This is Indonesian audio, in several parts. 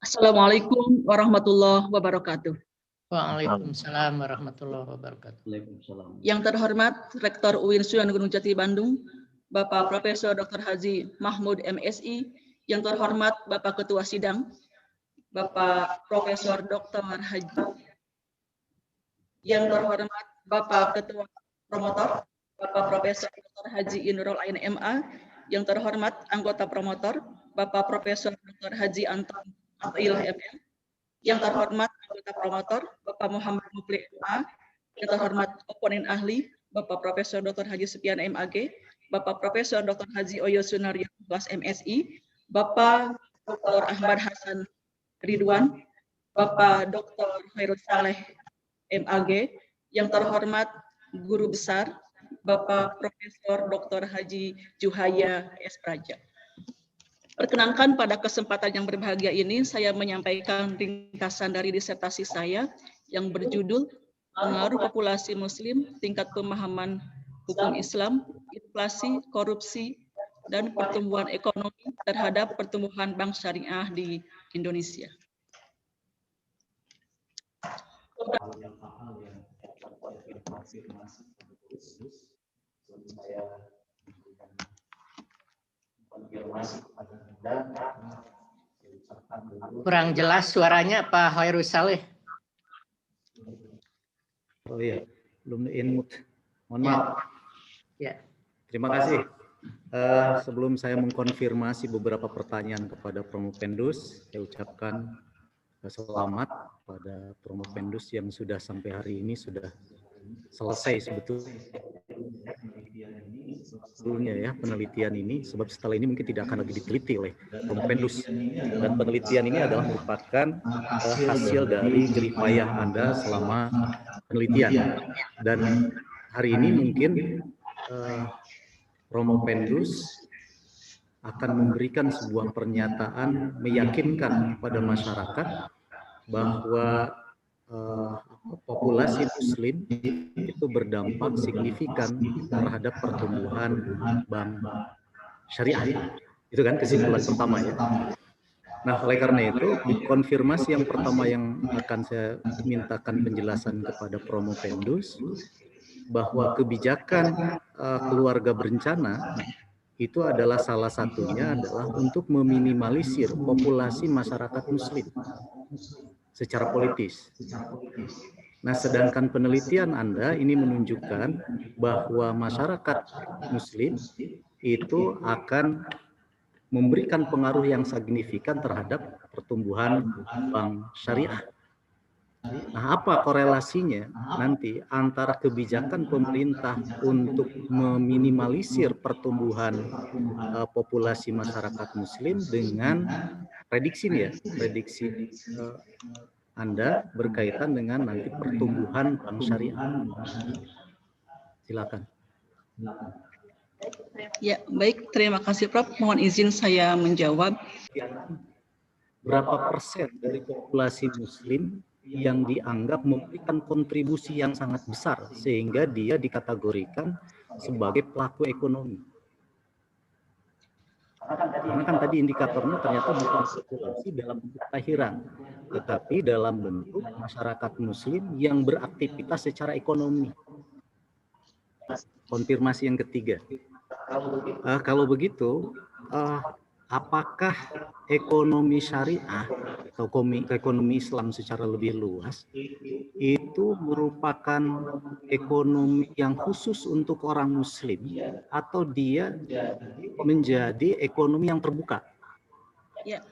Assalamualaikum warahmatullahi wabarakatuh. Waalaikumsalam warahmatullahi wabarakatuh. Yang terhormat Rektor UIN Sunan Gunung Jati Bandung, Bapak Profesor Dr. Haji Mahmud MSI, yang terhormat Bapak Ketua Sidang, Bapak Profesor Dr. Haji, yang terhormat Bapak Ketua Promotor, Bapak Profesor Dr. Haji Indrol Ain MA, yang terhormat anggota promotor, Bapak Profesor Dr. Haji Anton Atailah MM, yang terhormat anggota promotor, Bapak Muhammad Mufli MA, yang terhormat oponen ahli, Bapak Profesor Dr. Haji Supian MAG, Bapak Profesor Dr. Haji Oyo Sunaryo kelas MSI, Bapak Dr. Ahmad Hasan Ridwan, Bapak Dr. Khairul Saleh MAG, yang terhormat Guru Besar, Bapak Profesor Dr. Haji Juhaya S. Praja. Perkenankan pada kesempatan yang berbahagia ini, saya menyampaikan ringkasan dari disertasi saya yang berjudul Pengaruh Populasi Muslim, Tingkat Pemahaman Hukum Islam, Inflasi, Korupsi, dan Pertumbuhan Ekonomi terhadap Pertumbuhan Bank Syariah di Indonesia. Kurang jelas suaranya Pak Khairul Saleh. Oh iya, belum input. Mohon maaf. Ya. Terima kasih. Sebelum saya mengkonfirmasi beberapa pertanyaan kepada Promopendus, saya ucapkan selamat pada Promopendus yang sudah sampai hari ini sudah selesai sebetulnya ya penelitian ini, sebab setelah ini mungkin tidak akan lagi diteliti oleh Promopendus, dan penelitian ini adalah merupakan hasil dari jerih payah Anda selama penelitian, dan hari ini mungkin Promopendus akan memberikan sebuah pernyataan meyakinkan kepada masyarakat bahwa populasi Muslim itu berdampak signifikan terhadap pertumbuhan bank syariah. Itu kan kesimpulan pertama ya. Nah, oleh karena itu, konfirmasi yang pertama yang akan saya mintakan penjelasan kepada Promopendus, bahwa kebijakan keluarga berencana itu adalah salah satunya adalah untuk meminimalisir populasi masyarakat Muslim secara politis. Nah, sedangkan penelitian Anda ini menunjukkan bahwa masyarakat Muslim itu akan memberikan pengaruh yang signifikan terhadap pertumbuhan bank syariah. Nah, apa korelasinya nanti antara kebijakan pemerintah untuk meminimalisir pertumbuhan populasi masyarakat Muslim dengan prediksi Anda berkaitan dengan nanti pertumbuhan bank syariah? Silakan. Ya, baik. Terima kasih, Prof. Mohon izin saya menjawab. Berapa persen dari populasi Muslim yang dianggap memberikan kontribusi yang sangat besar sehingga dia dikategorikan sebagai pelaku ekonomi? Karena kan tadi indikatornya ternyata bukan populasi dalam bentuk kelahiran, tetapi dalam bentuk masyarakat Muslim yang beraktivitas secara ekonomi. Konfirmasi yang ketiga, kalau begitu, apakah ekonomi syariah atau ekonomi Islam secara lebih luas itu merupakan ekonomi yang khusus untuk orang Muslim atau dia menjadi ekonomi yang terbuka? Ya,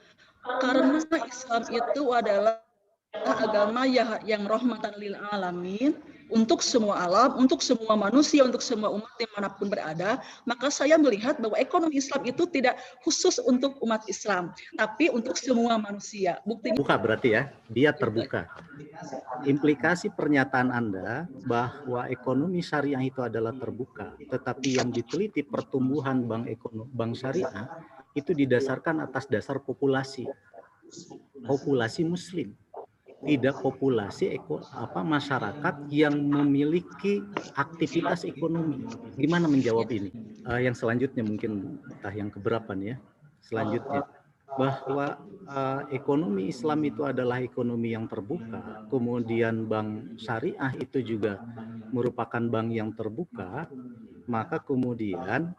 karena Islam itu adalah agama yang rahmatan lil alamin, untuk semua alam, untuk semua manusia, untuk semua umat dimanapun berada, maka saya melihat bahwa ekonomi Islam itu tidak khusus untuk umat Islam, tapi untuk semua manusia. Buktinya buka berarti ya, dia terbuka. Implikasi pernyataan Anda bahwa ekonomi syariah itu adalah terbuka, tetapi yang diteliti pertumbuhan bank syariah itu didasarkan atas dasar populasi Muslim, tidak populasi masyarakat yang memiliki aktivitas ekonomi. Gimana menjawab ini? Yang selanjutnya mungkin entah yang keberapa nih ya. Selanjutnya, bahwa ekonomi Islam itu adalah ekonomi yang terbuka, kemudian bank syariah itu juga merupakan bank yang terbuka, maka kemudian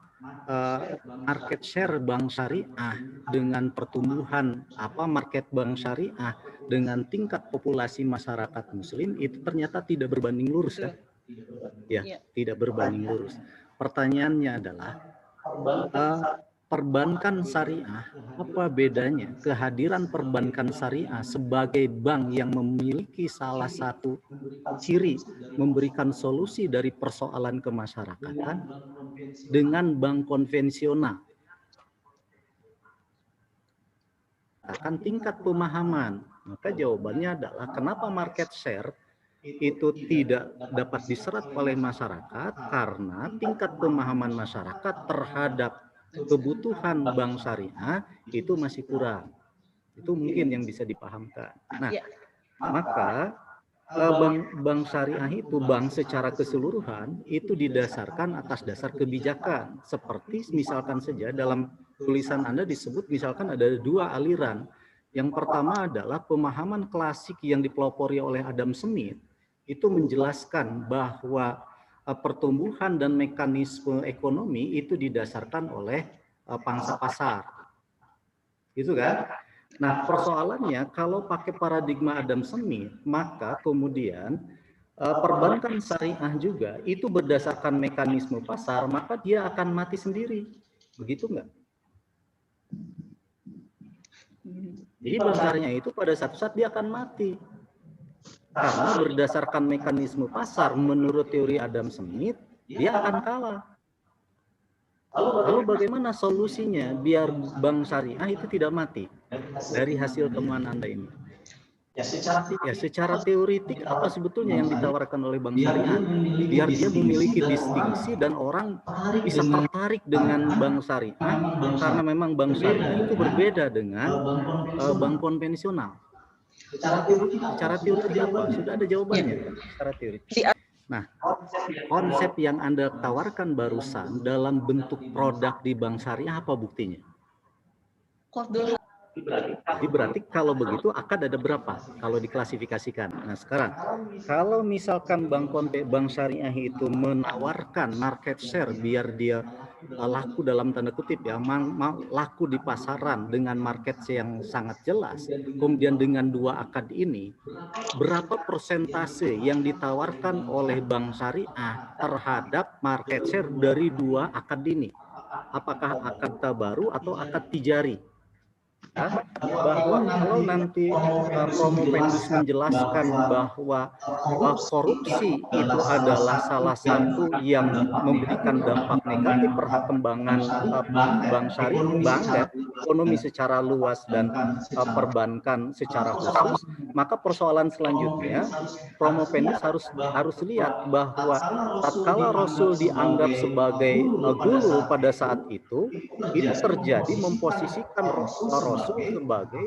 market share bank syariah dengan pertumbuhan market bank syariah dengan tingkat populasi masyarakat muslim itu ternyata tidak berbanding lurus kan? Ya, tidak berbanding lurus. Pertanyaannya adalah perbankan syariah, apa bedanya kehadiran perbankan syariah sebagai bank yang memiliki salah satu ciri memberikan solusi dari persoalan kemasyarakatan dengan bank konvensional? Akan tingkat pemahaman, maka jawabannya adalah kenapa market share itu tidak dapat diserap oleh masyarakat, karena tingkat pemahaman masyarakat terhadap kebutuhan bank syariah itu masih kurang. Itu mungkin yang bisa dipahamkan. Nah, maka bank syariah itu bank secara keseluruhan itu didasarkan atas dasar kebijakan. Seperti misalkan saja dalam tulisan Anda disebut misalkan ada dua aliran. Yang pertama adalah pemahaman klasik yang dipelopori oleh Adam Smith, itu menjelaskan bahwa pertumbuhan dan mekanisme ekonomi itu didasarkan oleh pangsa pasar. Itu kan? Nah, persoalannya kalau pakai paradigma Adam Smith, maka kemudian perbankan syariah juga itu berdasarkan mekanisme pasar, maka dia akan mati sendiri. Begitu enggak? Jadi bank syariah itu pada satu saat dia akan mati. Karena berdasarkan mekanisme pasar menurut teori Adam Smith, dia akan kalah. Lalu bagaimana solusinya biar bank syariah itu tidak mati dari hasil temuan Anda ini? Ya, secara teoritik apa sebetulnya yang ditawarkan oleh bank syariah? Biar dia memiliki distingsi dan orang bisa tertarik dengan bank syariah, karena memang bank syariah itu berbeda dengan bank konvensional. Secara teoritik apa? Sudah ada jawabannya kan? Secara teoritik. Nah, konsep yang Anda tawarkan barusan dalam bentuk produk di bank syariah apa buktinya? Jadi berarti kalau begitu akan ada berapa kalau diklasifikasikan? Nah sekarang, kalau misalkan bank syariah itu menawarkan market share biar dia laku dalam tanda kutip ya, laku di pasaran dengan market yang sangat jelas, kemudian dengan dua akad ini, berapa persentase yang ditawarkan oleh bank syariah terhadap market share dari dua akad ini? Apakah akad tabaru atau akad tijari? Bahwa kalau nanti Promopendus menjelaskan bahwa korupsi itu adalah salah satu yang memberikan dampak negatif perkembangan bank syariah, ekonomi secara luas dan perbankan secara khusus, maka persoalan selanjutnya Promopendus harus lihat bahwa tatkala Rasul dianggap sebagai guru pada saat itu terjadi memposisikan Rasul sebagai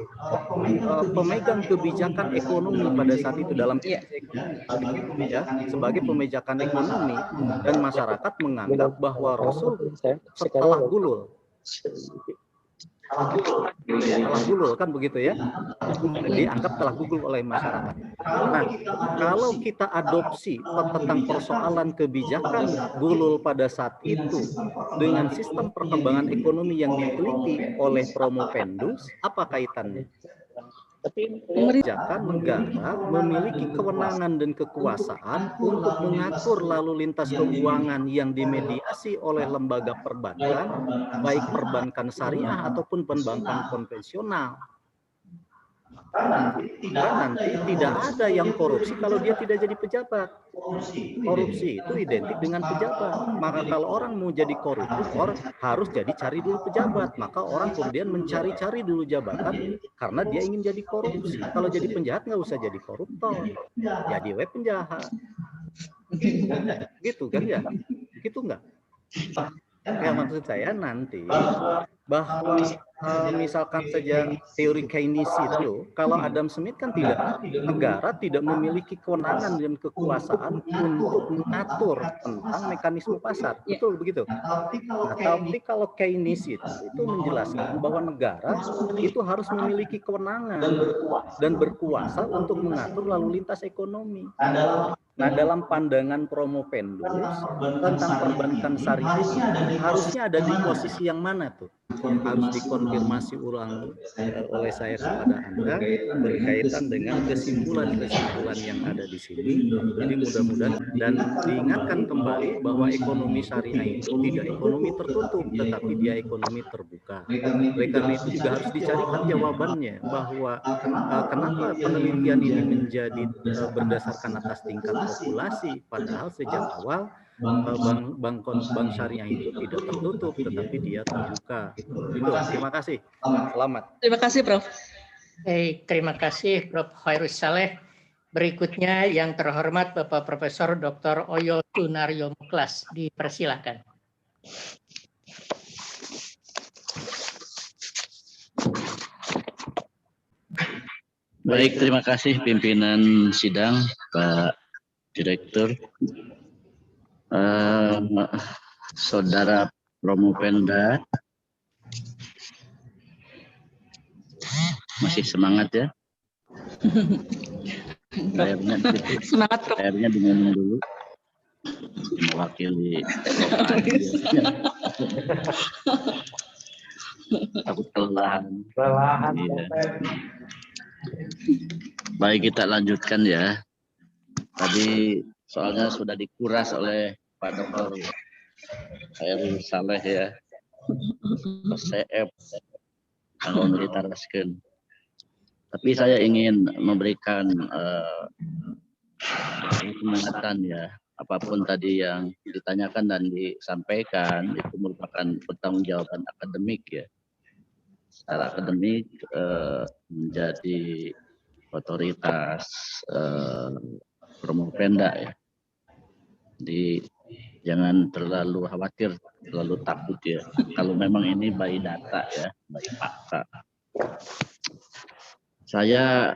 pemegang kebijakan ekonomi pada saat itu dalam ya, sebagai pemegang ekonomi, dan masyarakat menganggap bahwa Rasul setelah gulul kan begitu ya, dianggap telah gugur oleh masyarakat. Nah, kalau kita adopsi tentang persoalan kebijakan gulul pada saat itu dengan sistem perkembangan ekonomi yang diteliti oleh Promopendus, apa kaitannya? Kebijakan negara memiliki kewenangan dan kekuasaan untuk mengatur lalu lintas keuangan yang dimediasi oleh lembaga perbankan, baik perbankan syariah ataupun perbankan konvensional. Nanti tidak ada yang korupsi kalau dia tidak jadi pejabat. Korupsi itu identik dengan pejabat. Maka kalau orang mau jadi koruptor harus cari dulu pejabat. Maka orang kemudian mencari-cari dulu jabatan karena dia ingin jadi korupsi. Kalau jadi penjahat nggak usah jadi koruptor, jadi penjahat. Gitu kan ya? Gitu nggak? Ya maksud saya nanti bahwa misalkan saja teori Keynes itu, kalau Adam Smith kan negara tidak memiliki kewenangan dan kekuasaan untuk mengatur tentang mekanisme pasar, betul begitu? Nah, tapi kalau Keynes itu menjelaskan bahwa negara itu harus memiliki kewenangan dan berkuasa untuk mengatur lalu lintas ekonomi. Nah, dalam pandangan Promopendus tentang perbankan syariah harusnya ada di posisi yang mana tuh? Yang harus dikonfirmasi ulang oleh saya kepada Anda berkaitan dengan kesimpulan-kesimpulan yang ada di sini. Jadi mudah-mudahan dan diingatkan kembali bahwa ekonomi syariah itu tidak ekonomi tertutup, tetapi dia ekonomi terbuka. Oleh karena itu juga harus dicarikan jawabannya bahwa kenapa penelitian ini menjadi berdasarkan atas tingkat populasi, padahal sejak awal bank syariah itu tidak tertutup, tetapi dia terbuka. Itu. Terima kasih. Selamat. Terima kasih, Prof. Baik, terima kasih Prof. Khairus Saleh. Berikutnya yang terhormat Bapak Profesor Dr. Oyo Sunaryo Muklas, dipersilahkan. Baik, terima kasih pimpinan sidang, Pak Direktur, Saudara Promopenda, masih semangat ya? Semangat, Prof. Airnya diminum dulu, mewakili takut kelelahan. Iya. Baik, kita lanjutkan ya. Tadi soalnya sudah dikuras oleh Pak Dr. Khairul Saleh ya. CF kalau ditaraskan. Tapi saya ingin memberikan pemengetahuan ya. Apapun tadi yang ditanyakan dan disampaikan itu merupakan pertanggungjawaban akademik ya. Secara akademik menjadi otoritas Promopenda ya. Jadi jangan terlalu khawatir, terlalu takut ya. Kalau memang ini by data ya, by fakta. Saya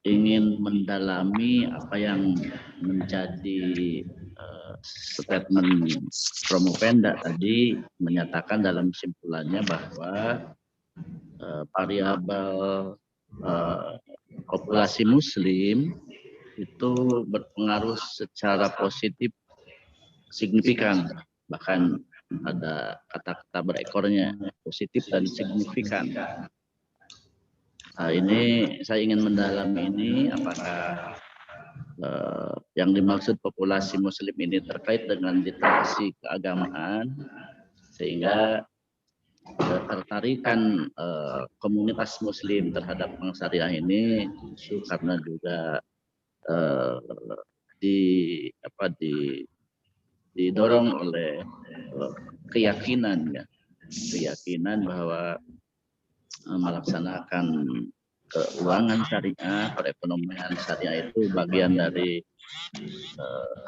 ingin mendalami apa yang menjadi statement Promopenda tadi, menyatakan dalam kesimpulannya bahwa variabel populasi Muslim itu berpengaruh secara positif signifikan, bahkan ada kata-kata berekornya, positif dan signifikan. Nah, ini saya ingin mendalami ini apakah yang dimaksud populasi Muslim ini terkait dengan literasi keagamaan, sehingga ketertarikan komunitas Muslim terhadap bank syariah ini karena juga didorong oleh keyakinan bahwa melaksanakan keuangan syariah, perekonomian syariah itu bagian dari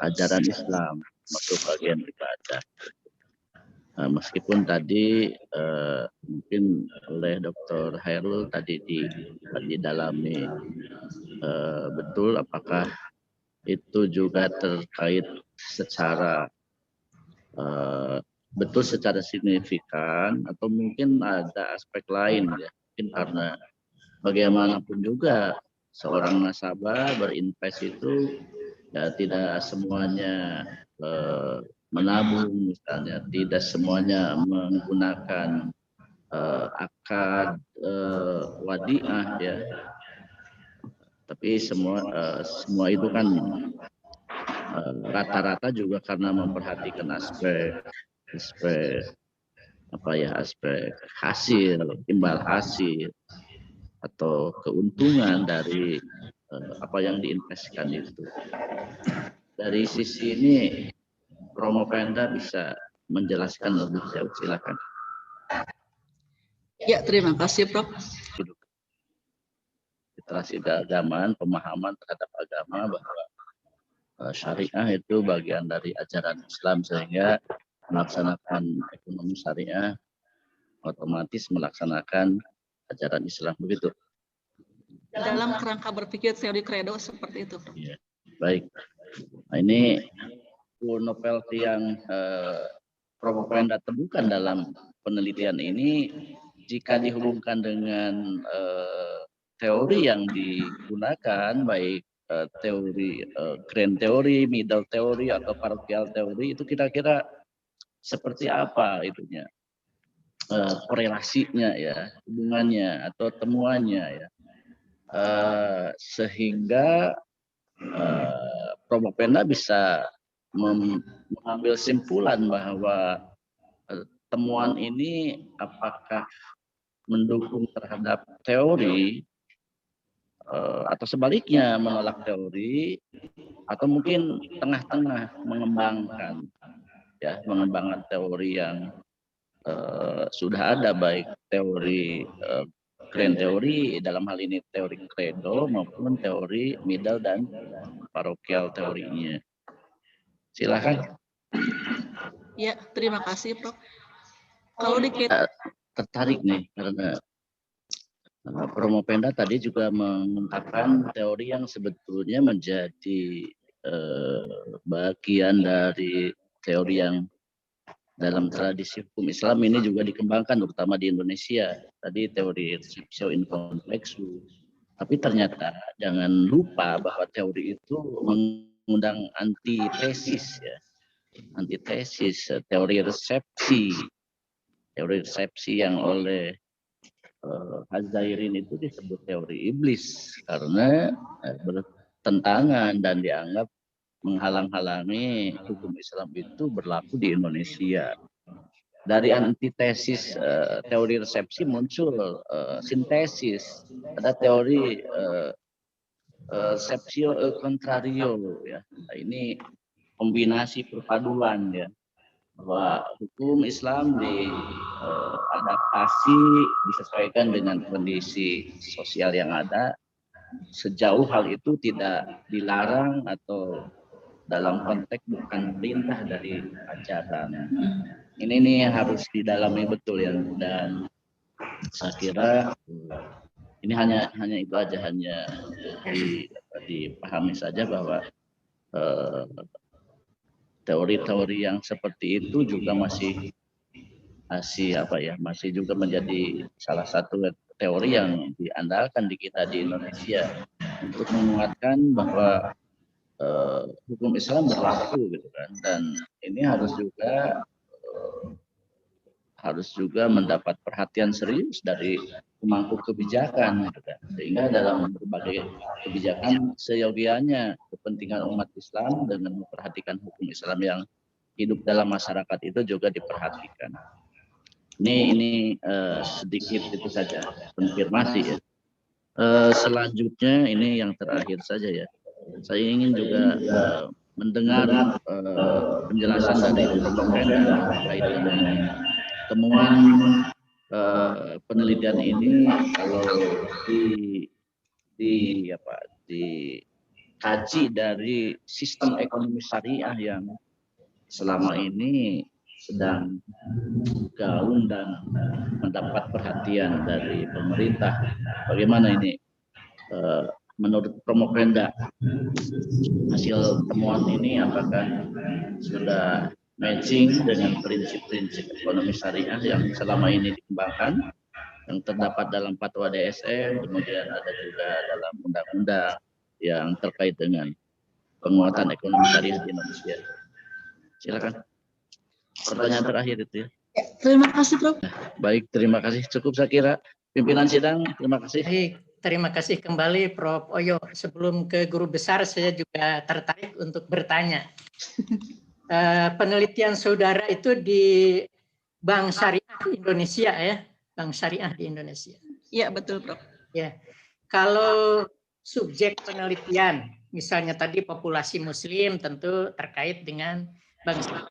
ajaran Islam, masuk bagian ibadah. Meskipun tadi mungkin oleh Dr. Khairul tadi didalami betul apakah itu juga terkait secara betul secara signifikan atau mungkin ada aspek lain ya, mungkin karena bagaimanapun juga seorang nasabah berinvest itu ya tidak semuanya menabung misalnya, tidak semuanya menggunakan akad wadiah ya, tapi semua itu kan rata-rata juga karena memperhatikan aspek hasil, imbal hasil atau keuntungan dari apa yang diinvestasikan itu. Dari sisi ini Promopenda bisa menjelaskan lebih jauh, silakan. Ya, terima kasih, Prof. Literasi keagamaan, pemahaman terhadap agama bahwa syariah itu bagian dari ajaran Islam, sehingga melaksanakan ekonomi syariah otomatis melaksanakan ajaran Islam, begitu. Dalam kerangka berpikir teori kredo seperti itu, Prof. Ya, baik. Nah, ini novelty yang Prof. Penda temukan dalam penelitian ini, jika dihubungkan dengan teori yang digunakan, baik teori grand teori, middle teori, atau parochial teori, itu kira-kira seperti apa itunya, korelasinya ya, hubungannya atau temuannya ya, sehingga Prof. Penda bisa mengambil simpulan bahwa temuan ini apakah mendukung terhadap teori atau sebaliknya menolak teori, atau mungkin tengah-tengah mengembangkan teori yang sudah ada, baik teori grand teori, dalam hal ini teori credo, maupun teori middle dan parochial teorinya. Silakan. Ya, terima kasih, Prof. Kalau dikit Tertarik nih karena Prof. Penda tadi juga mengungkapkan teori yang sebetulnya menjadi bagian dari teori yang dalam tradisi hukum Islam ini juga dikembangkan, terutama di Indonesia. Tadi teori receptio in complexu. Tapi ternyata jangan lupa bahwa teori itu mengundang antitesis ya. Antitesis, teori resepsi yang oleh Hazairin itu disebut teori iblis karena bertentangan dan dianggap menghalang-halangi hukum Islam itu berlaku di Indonesia. Dari antitesis teori resepsi muncul sintesis, ada teori receptio contrario ya. Nah, ini kombinasi perpaduan ya, bahwa hukum Islam diadaptasi disesuaikan dengan kondisi sosial yang ada, sejauh hal itu tidak dilarang atau dalam konteks bukan perintah dari ajaran. Ini nih harus didalami betul ya, dan saya kira ini hanya itu aja, hanya dipahami saja bahwa teori-teori yang seperti itu juga masih juga menjadi salah satu teori yang diandalkan di kita di Indonesia untuk menguatkan bahwa hukum Islam berlaku gitu kan, dan ini harus juga mendapat perhatian serius dari pemangku kebijakan gitu kan. Sehingga dalam berbagai kebijakan seyogianya kepentingan umat Islam dengan memperhatikan hukum Islam yang hidup dalam masyarakat itu juga diperhatikan. Ini sedikit itu saja konfirmasi ya. Selanjutnya ini yang terakhir saja ya. Saya ingin juga mendengar penjelasan dari Prof. Penda terkait dengan temuan penelitian ini. Kalau dikaji dari sistem ekonomi syariah yang selama ini sedang gaung dan mendapat perhatian dari pemerintah, bagaimana ini menurut Prof. Penda, hasil temuan ini apakah sudah matching dengan prinsip-prinsip ekonomi syariah yang selama ini dikembangkan, yang terdapat dalam fatwa DSM, kemudian ada juga dalam undang-undang yang terkait dengan penguatan ekonomi syariah di Indonesia. Silakan. Pertanyaan terakhir itu ya. Terima kasih, Prof. Baik, terima kasih. Cukup saya kira. Pimpinan sidang, terima kasih. Baik, terima kasih kembali Prof. Oyo. Sebelum ke guru besar, saya juga tertarik untuk bertanya. Penelitian saudara itu di Bank Syariah Indonesia ya, Bank Syariah di Indonesia. Iya, betul, Prof. Ya, kalau subjek penelitian, misalnya tadi populasi Muslim, tentu terkait dengan bangsa.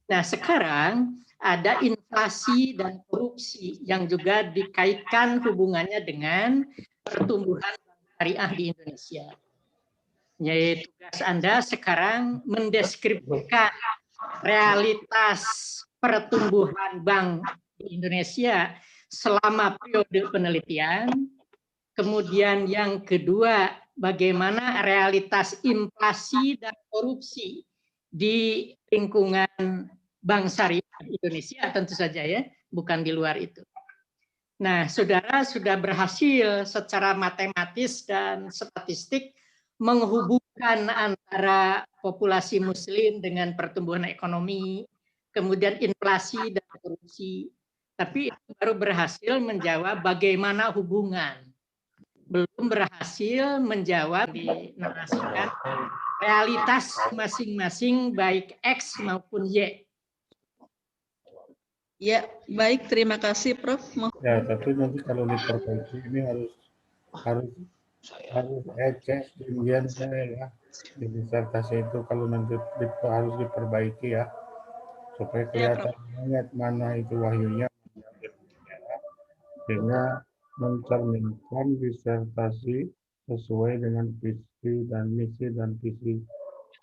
Nah, sekarang ada inflasi dan korupsi yang juga dikaitkan hubungannya dengan pertumbuhan syariah di Indonesia. Yaitu tugas Anda sekarang mendeskripsikan realitas pertumbuhan bank di Indonesia selama periode penelitian. Kemudian yang kedua, bagaimana realitas inflasi dan korupsi di lingkungan Bank Syariah Indonesia, tentu saja ya, bukan di luar itu. Nah, saudara sudah berhasil secara matematis dan statistik menghubungkan antara populasi muslim dengan pertumbuhan ekonomi, kemudian inflasi dan korupsi. Tapi itu baru berhasil menjawab bagaimana hubungan. Belum berhasil menjawab dinarasikan realitas masing-masing baik X maupun Y. Ya, baik, terima kasih Prof. Ya, tapi nanti kalau diperbaiki ini harus ecek kemudian saya ya di disertasi itu kalau nanti harus diperbaiki ya supaya kelihatan banget mana itu wahyunya sehingga mencerminkan disertasi sesuai dengan visi dan misi dan visi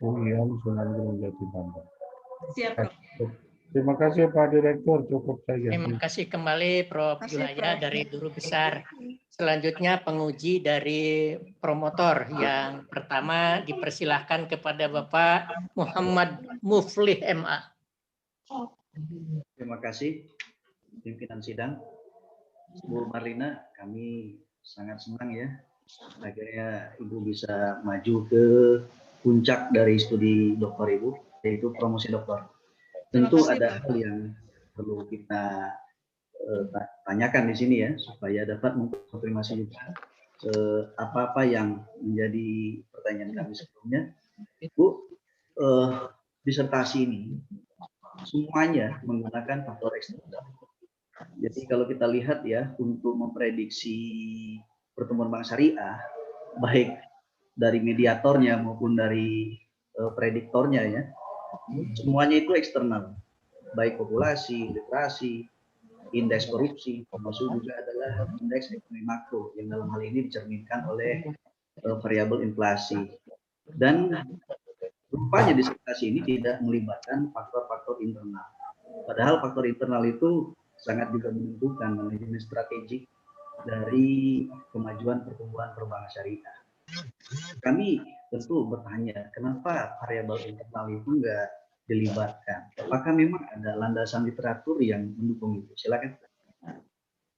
UIN Sunan Gunung Jati Bandung. Siap, Prof. Terima kasih Pak Direktur, cukup saja. Terima kasih kembali Prof. Julaya dari Guru Besar. Selanjutnya penguji dari promotor. Yang pertama dipersilahkan kepada Bapak Muhammad Muflih MA. Terima kasih pimpinan sidang. Bu Marlina, kami sangat senang ya akhirnya Ibu bisa maju ke puncak dari studi doktor Ibu, yaitu promosi doktor. Tentu ada hal yang perlu kita tanyakan di sini ya, supaya dapat mengkonfirmasi juga apa-apa yang menjadi pertanyaan kami sebelumnya. Bu, disertasi ini semuanya menggunakan faktor eksternal. Jadi kalau kita lihat ya, untuk memprediksi pertumbuhan bank syariah, baik dari mediatornya maupun dari prediktornya ya, semuanya itu eksternal, baik populasi, literasi, indeks korupsi, termasuk juga adalah indeks ekonomi makro yang dalam hal ini dicerminkan oleh variabel inflasi. Dan rupanya disertasi ini tidak melibatkan faktor-faktor internal. Padahal faktor internal itu sangat juga menentukan manajemen strategik dari kemajuan pertumbuhan perbankan syariah. Kami tentu bertanya, kenapa variabel internal itu enggak dilibatkan? Apakah memang ada landasan literatur yang mendukung itu? Silakan.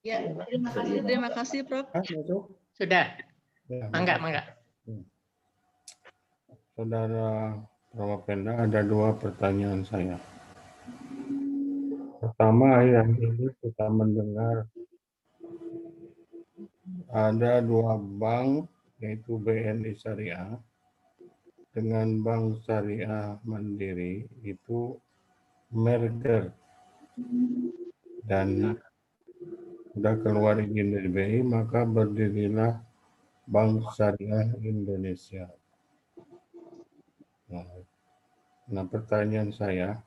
Ya, terima kasih Prof. Sudah. Ya, Mangga. Saudara Pramapenda, ada dua pertanyaan saya. Pertama, yang ini kita mendengar ada dua bank, yaitu BNI Syariah dengan Bank Syariah Mandiri itu merger dan sudah keluar izin dari BI, maka berdirilah Bank Syariah Indonesia. Nah, pertanyaan saya,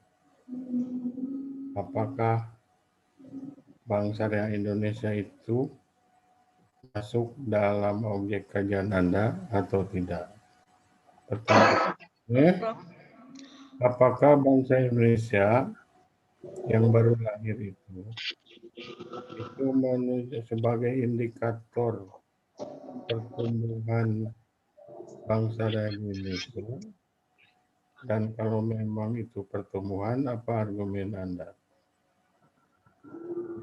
apakah Bank Syariah Indonesia itu masuk dalam objek kajian Anda atau tidak? Pertanyaannya, apakah Bank Syariah Indonesia yang baru lahir itu menunjuk sebagai indikator pertumbuhan Bank Syariah Indonesia? Dan kalau memang itu pertumbuhan, apa argumen Anda?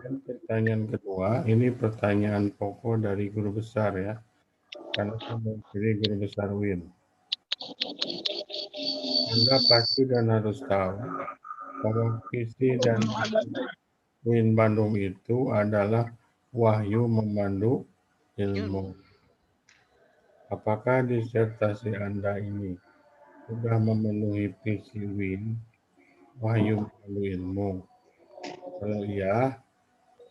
Dan pertanyaan kedua, ini pertanyaan pokok dari guru besar ya, karena saya mewakili guru besar UIN. Anda pasti dan harus tahu bahwa visi dan UIN Bandung itu adalah wahyu memandu ilmu. Apakah disertasi Anda ini sudah memenuhi visi UIN, wahyu memandu ilmu? Kalau iya,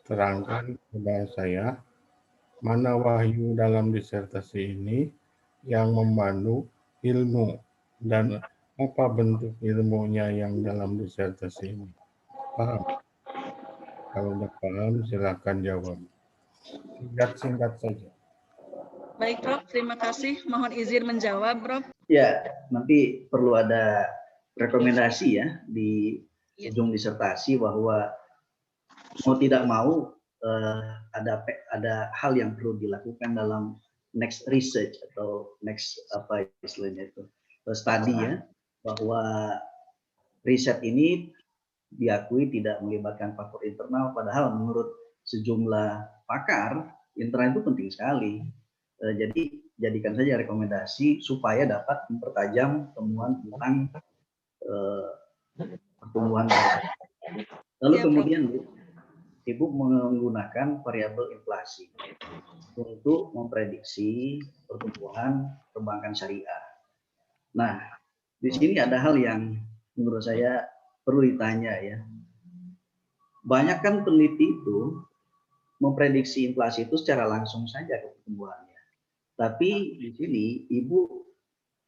terangkan kepada saya mana wahyu dalam disertasi ini yang memandu ilmu dan apa bentuk ilmunya yang dalam disertasi ini. Paham? Kalau tidak paham, silakan jawab. Singkat saja. Baik Prof, terima kasih. Mohon izin menjawab Prof. Ya, nanti perlu ada rekomendasi ya di ujung disertasi bahwa mau tidak mau ada hal yang perlu dilakukan dalam next research atau next apa istilahnya itu study ya, bahwa riset ini diakui tidak melibatkan faktor internal, padahal menurut sejumlah pakar internal itu penting sekali. Jadi jadikan saja rekomendasi supaya dapat mempertajam temuan tentang pertumbuhan. Lalu kemudian Ibu menggunakan variabel inflasi untuk memprediksi pertumbuhan perbankan syariah. Nah, di sini ada hal yang menurut saya perlu ditanya ya. Banyak kan peneliti itu memprediksi inflasi itu secara langsung saja ke pertumbuhannya. Tapi di sini Ibu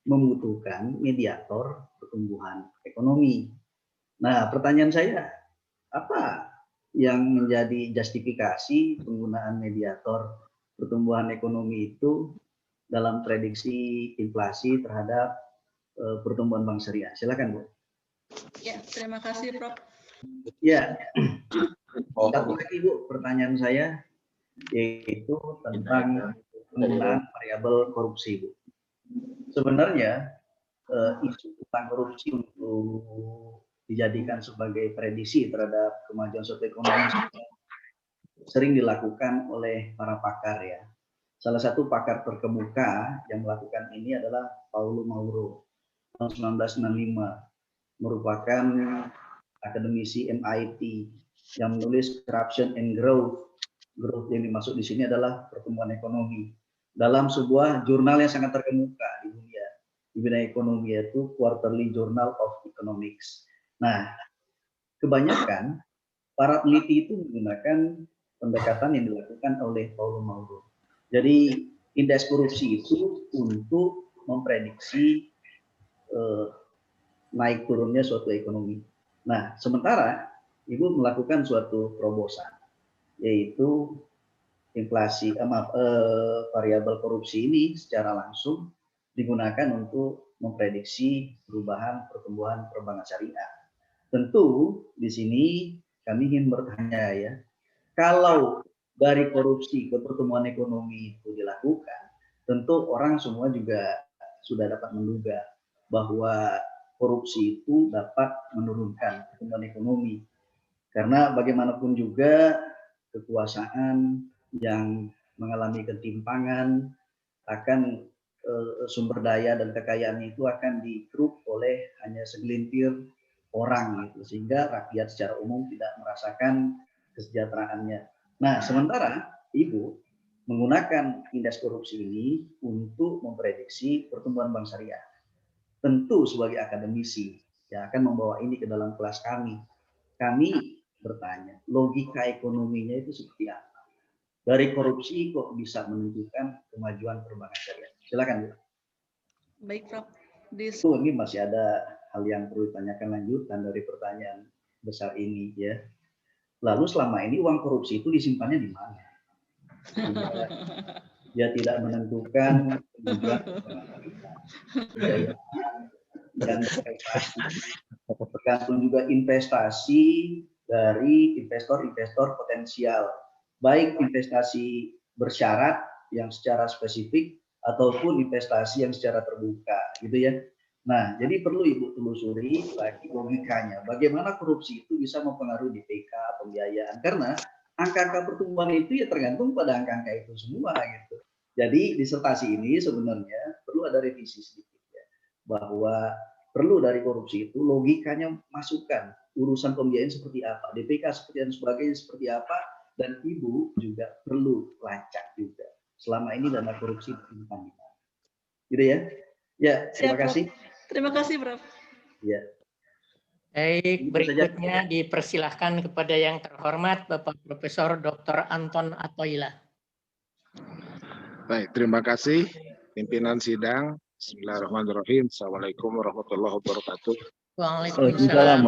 membutuhkan mediator pertumbuhan ekonomi. Nah, pertanyaan saya, apa yang menjadi justifikasi penggunaan mediator pertumbuhan ekonomi itu dalam prediksi inflasi terhadap pertumbuhan bank syariah? Silakan, Bu. Ya, terima kasih, Prof. Ya, satu lagi, Bu, pertanyaan saya yaitu tentang penggunaan variabel korupsi, Bu. Sebenarnya isu tentang korupsi untuk dijadikan sebagai prediksi terhadap kemajuan suatu ekonomi sering dilakukan oleh para pakar ya. Salah satu pakar terkemuka yang melakukan ini adalah Paulo Mauro tahun 1965, merupakan akademisi MIT yang menulis Corruption and Growth. Growth yang dimaksud di sini adalah pertumbuhan ekonomi dalam sebuah jurnal yang sangat terkemuka di dunia di bidang ekonomi, yaitu Quarterly Journal of Economics. Nah, kebanyakan para peneliti itu menggunakan pendekatan yang dilakukan oleh Paulo Mauro. Jadi indeks korupsi itu untuk memprediksi naik turunnya suatu ekonomi. Nah, sementara Ibu melakukan suatu terobosan, yaitu inflasi, variabel korupsi ini secara langsung digunakan untuk memprediksi perubahan pertumbuhan perbankan syariah. Tentu di sini kami ingin bertanya ya, kalau dari korupsi ke pertumbuhan ekonomi itu dilakukan, tentu orang semua juga sudah dapat menduga bahwa korupsi itu dapat menurunkan pertumbuhan ekonomi. Karena bagaimanapun juga kekuasaan yang mengalami ketimpangan akan sumber daya dan kekayaan itu akan dikeruk oleh hanya segelintir orang gitu, sehingga rakyat secara umum tidak merasakan kesejahteraannya. Nah, sementara Ibu menggunakan indeks korupsi ini untuk memprediksi pertumbuhan bank syariah. Tentu sebagai akademisi yang akan membawa ini ke dalam kelas kami bertanya, logika ekonominya itu seperti apa? Dari korupsi kok bisa menentukan kemajuan perbankan syariah? Silakan, Bu. Baik, Prof. Ini masih ada hal yang perlu ditanyakan lanjutan dari pertanyaan besar ini ya. Lalu selama ini uang korupsi itu disimpannya di mana? Dia tidak menentukan kemajuan dan tergantung juga investasi dari investor-investor potensial, baik investasi bersyarat yang secara spesifik ataupun investasi yang secara terbuka, gitu ya. Nah, jadi perlu Ibu telusuri lagi logikanya, bagaimana korupsi itu bisa mempengaruhi DPK, pembiayaan, karena angka-angka pertumbuhan itu ya tergantung pada angka-angka itu semua, gitu. Jadi disertasi ini sebenarnya perlu ada revisi sedikit ya, bahwa perlu dari korupsi itu logikanya masukkan urusan pembiayaan seperti apa, DPK seperti dan sebagainya seperti apa, dan Ibu juga perlu lacak juga selama ini dana korupsi disimpan di mana. Gitu ya. Ya, terima kasih. Terima kasih, Prof. Ya. Baik, berikutnya dipersilahkan kepada yang terhormat Bapak Profesor Dr. Anton Athoila. Baik, terima kasih pimpinan sidang. Bismillahirrahmanirrahim. Assalamualaikum warahmatullahi wabarakatuh. Waalaikumsalam.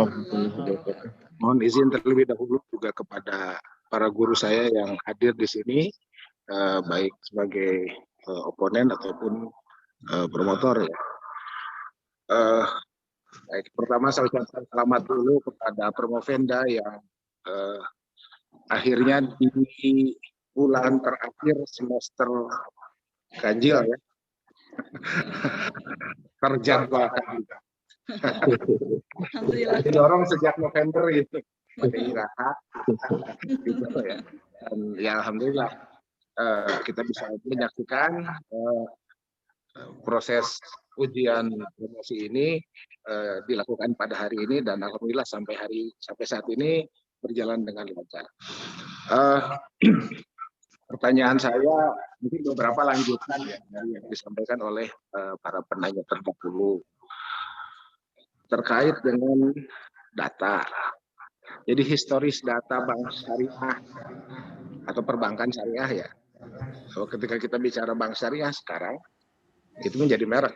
Mohon izin terlebih dahulu juga kepada para guru saya yang hadir di sini, baik sebagai oponen ataupun promotor ya. Baik, pertama saya ucapkan selamat dulu kepada Promovenda yang akhirnya di bulan terakhir semester ganjil ya, terjadwalkan juga. Alhamdulillah. Didorong sejak November itu, istirahat gitu ya. Dan ya alhamdulillah kita bisa menyaksikan proses ujian promosi ini dilakukan pada hari ini, dan alhamdulillah sampai saat ini berjalan dengan lancar. Pertanyaan saya mungkin beberapa lanjutan ya dari yang disampaikan oleh para penanya terdahulu terkait dengan data. Jadi historis data bank syariah atau perbankan syariah ya. So, ketika kita bicara bank syariah sekarang itu menjadi merek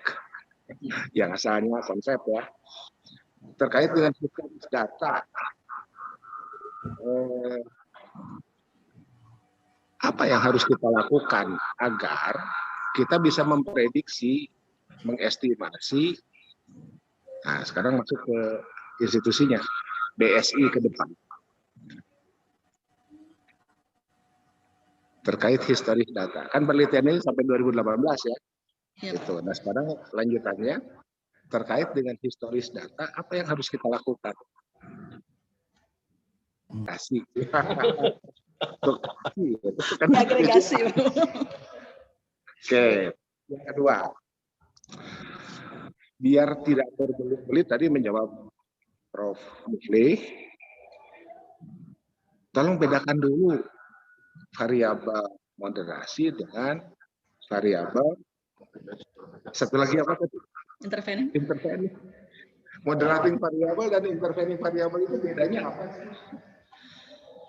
yang asalnya konsep ya. Terkait dengan historis data, apa yang harus kita lakukan agar kita bisa memprediksi, mengestimasi, nah sekarang masuk ke institusinya, BSI ke depan. Terkait historis data, kan penelitian ini sampai 2018 ya. Ya. Itu. Nah sekarang lanjutannya, terkait dengan historis data, apa yang harus kita lakukan? Kasih. Agregasi. Oke, yang kedua, biar tidak berbelit-belit, tadi menjawab Prof. Mufli, tolong bedakan dulu variabel moderasi dengan variabel satu lagi apa tadi? Intervening. Intervening. Moderating variabel dan intervening variabel itu bedanya apa?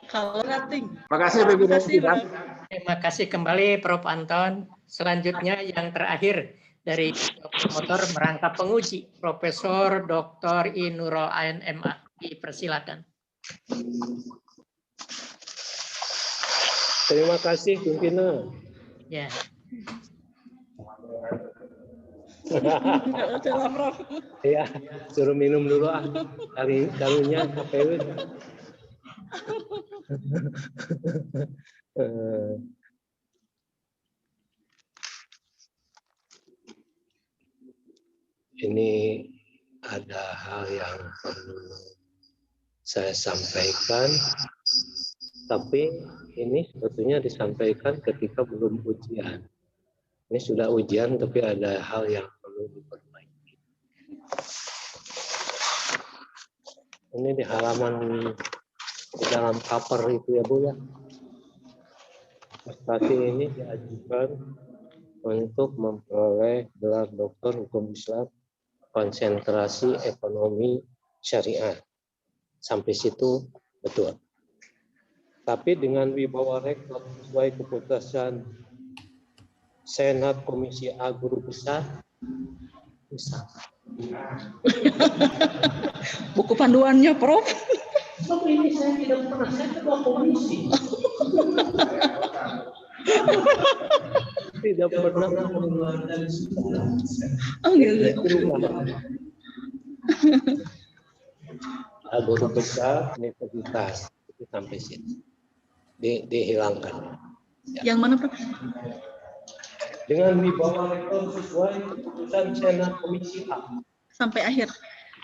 Kalau rating. Makasih Bapak. Terima kasih kembali Prof. Anton. Selanjutnya yang terakhir dari promotor merangkap penguji, Profesor Dr. I. Nurul Ain MA. Dipersilakan. Terima kasih pimpinan. Ya. Ya, suruh minum dulu ah. Karunya KPW. Ini ada hal yang perlu saya sampaikan, tapi ini sebetulnya disampaikan ketika belum ujian. Ini sudah ujian, tapi ada hal yang perlu diperbaiki. Ini di halaman di dalam cover itu ya Bu ya. Prestasi ini diajukan untuk memperoleh gelar doktor hukum Islam konsentrasi ekonomi syariah. Sampai situ betul. Tapi dengan wibawa rektor sesuai keputusan Senat Komisi A Guru Besar bisa. Buku panduannya, Prof. Tapi ini saya tidak pernah, saya ketua komisi. Tidak pernah mengeluarkan suara. Oh gitu. Guru besar universitas itu sampai situ dihilangkan. Yang mana, Prof? Dengan wibawa rektor sesuai keputusan Senat Komisi A. Sampai akhir.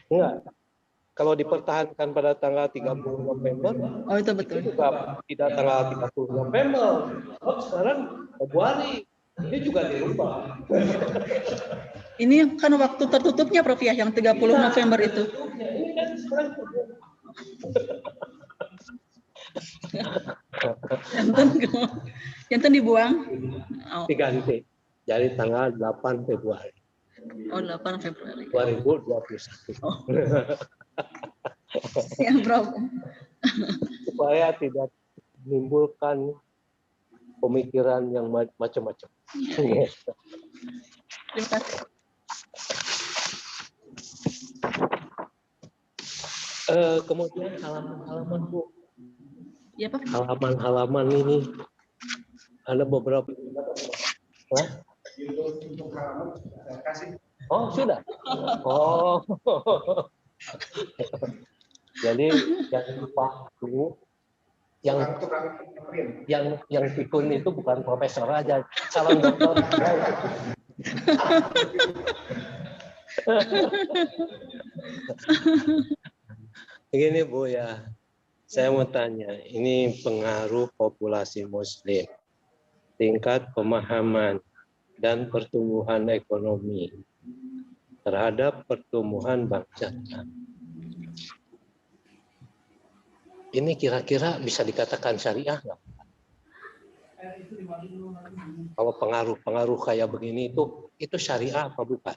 Enggak. Kalau dipertahankan pada tanggal 30 November, Oh itu betul. itu juga tidak tanggal 30 November. Oh, sekarang Februari. Ini juga dirubah. Ini kan waktu tertutupnya, Prof ya, yang 30 November itu. Ini kan sekarang Jantan dibuang. Oh. diganti. Jadi tanggal 8 Februari. Oh, 8 Februari. 2021. Oh. Siang, Prof. Supaya tidak menimbulkan pemikiran yang macam-macam. Terima kasih. Kemudian halaman-halaman Bu. Ya, Pak. Halaman-halaman ini ada beberapa. Hah? Oh sudah. Oh. Jadi jangan lupa Bu, yang pikun itu bukan profesor aja, calon dokter. Begini Bu ya, saya mau tanya, ini pengaruh populasi Muslim, tingkat pemahaman dan pertumbuhan ekonomi terhadap pertumbuhan bangsa. Ini kira-kira bisa dikatakan syariah nggak? Kalau pengaruh kayak begini itu syariah apa bukan?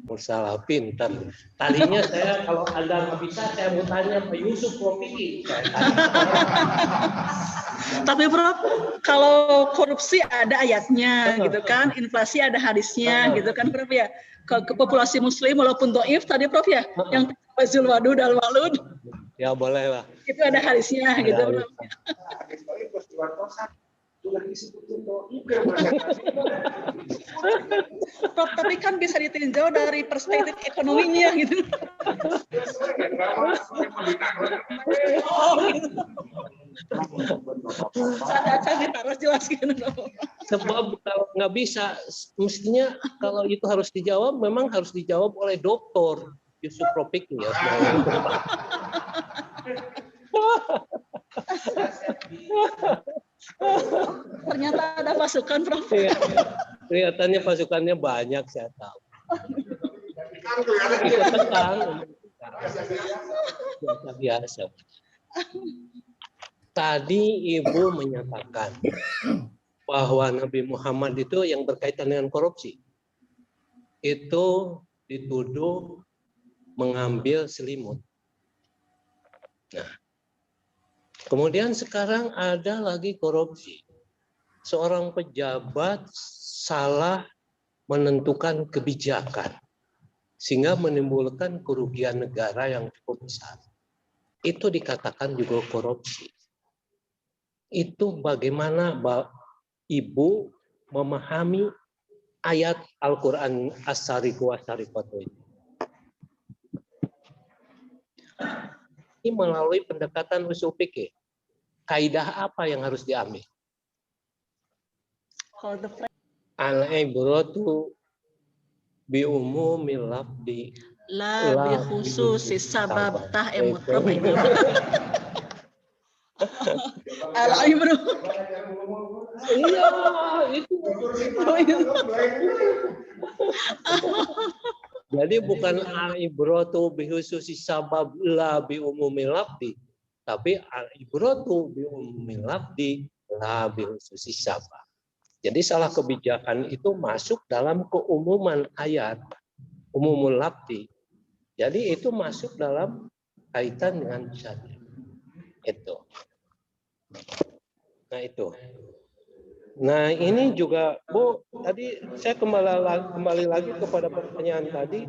Masalah pintar. Tadinya saya kalau Anda nggak bisa, saya mau tanya Pak Yusuf Profiki. Tapi Prof, kalau korupsi ada ayatnya gitu kan, inflasi ada hadisnya gitu kan Prof ya. Ke populasi Muslim walaupun doif tadi Prof ya, yang Fazil Wadud al Walud. Ya boleh lah. Itu ada hadisnya gitu Prof. Prof, tapi kan bisa ditinjau dari perspektif ekonominya gitu. Saya ditaruh jelaskan. Sebab kalau nggak bisa, mestinya kalau itu harus dijawab, memang harus dijawab oleh dokter Yusuf Profik ya. Ternyata ada pasukan, Prof. Kelihatannya pasukannya banyak, saya tahu. Biasa. Tadi Ibu menyatakan bahwa Nabi Muhammad itu yang berkaitan dengan korupsi. Itu dituduh mengambil selimut. Nah, kemudian sekarang ada lagi korupsi. Seorang pejabat salah menentukan kebijakan sehingga menimbulkan kerugian negara yang cukup besar. Itu dikatakan juga korupsi. Itu bagaimana Ibu memahami ayat Al-Quran As-Sariqu was-Sariqatu ini? Ini melalui pendekatan usul fikih. Kaidah apa yang harus diambil? Al-ibratu bi umumil lafdi la bi khususi sabab Prof itu. Al-ibru. Iya, itu. Jadi bukan al-ibratu bi khususi sabab la bi umumil lafdi, tapi al-ibratu bi umumil lafdi la bi khususi sabab. Jadi salah kebijakan itu masuk dalam keumuman ayat, umumul lafdi. Jadi itu masuk dalam kaitan dengan syariat. Itu. Nah itu. Nah ini juga Bu, tadi saya kembali lagi kepada pertanyaan tadi,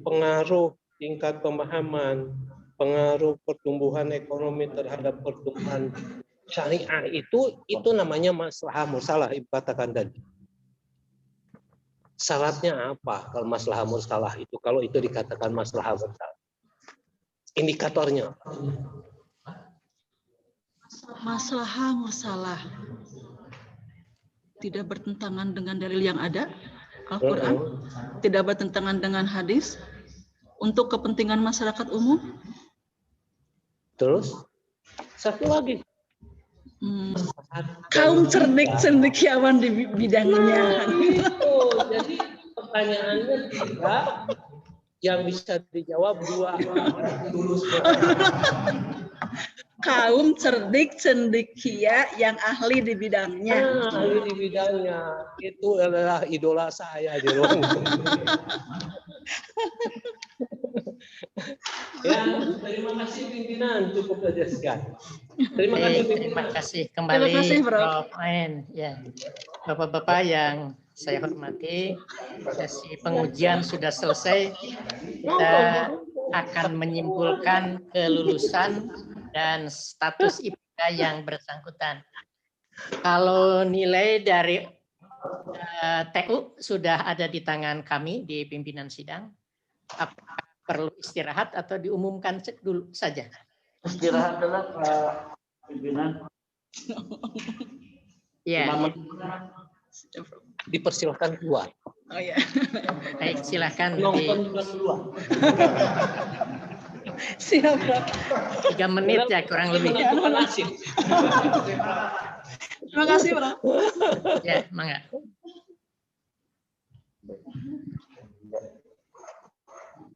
pengaruh tingkat pemahaman, pengaruh pertumbuhan ekonomi terhadap pertumbuhan syariah itu namanya maslahah mursalah, Ibu katakan tadi. Syaratnya apa kalau maslahah mursalah itu? Kalau itu dikatakan maslahah mursalah, indikatornya maslahah mursalah tidak bertentangan dengan dalil yang ada, Al-Quran, tidak bertentangan dengan hadis, untuk kepentingan masyarakat umum. Terus satu lagi, kaum cerdik cendekiawan di bidangnya. Jadi pertanyaannya tidak yang bisa dijawab dua. Kaum cerdik cendekia yang ahli di bidangnya. Ahli di bidangnya itu adalah idola saya di ruang. Ya, terima kasih pimpinan, cukup saja sekian. Terima kasih pimpinan. Terima kasih kembali Terima kasih, Prof. Ya, Bapak-bapak yang saya hormati, sesi pengujian sudah selesai. Kita akan menyimpulkan kelulusan dan status IPK yang bersangkutan. Kalau nilai dari TU sudah ada di tangan kami di pimpinan sidang. Apakah perlu istirahat atau diumumkan dulu saja? Istirahat dulu, Pak. Pimpinan. Ya, Dipersilakan keluar. Oh ya. baik silakan Penonton juga keluar. Siap, Prof. 3 menit ya kurang lebih. Menentukan nasib. Terima kasih, Prof. Ya, mangga.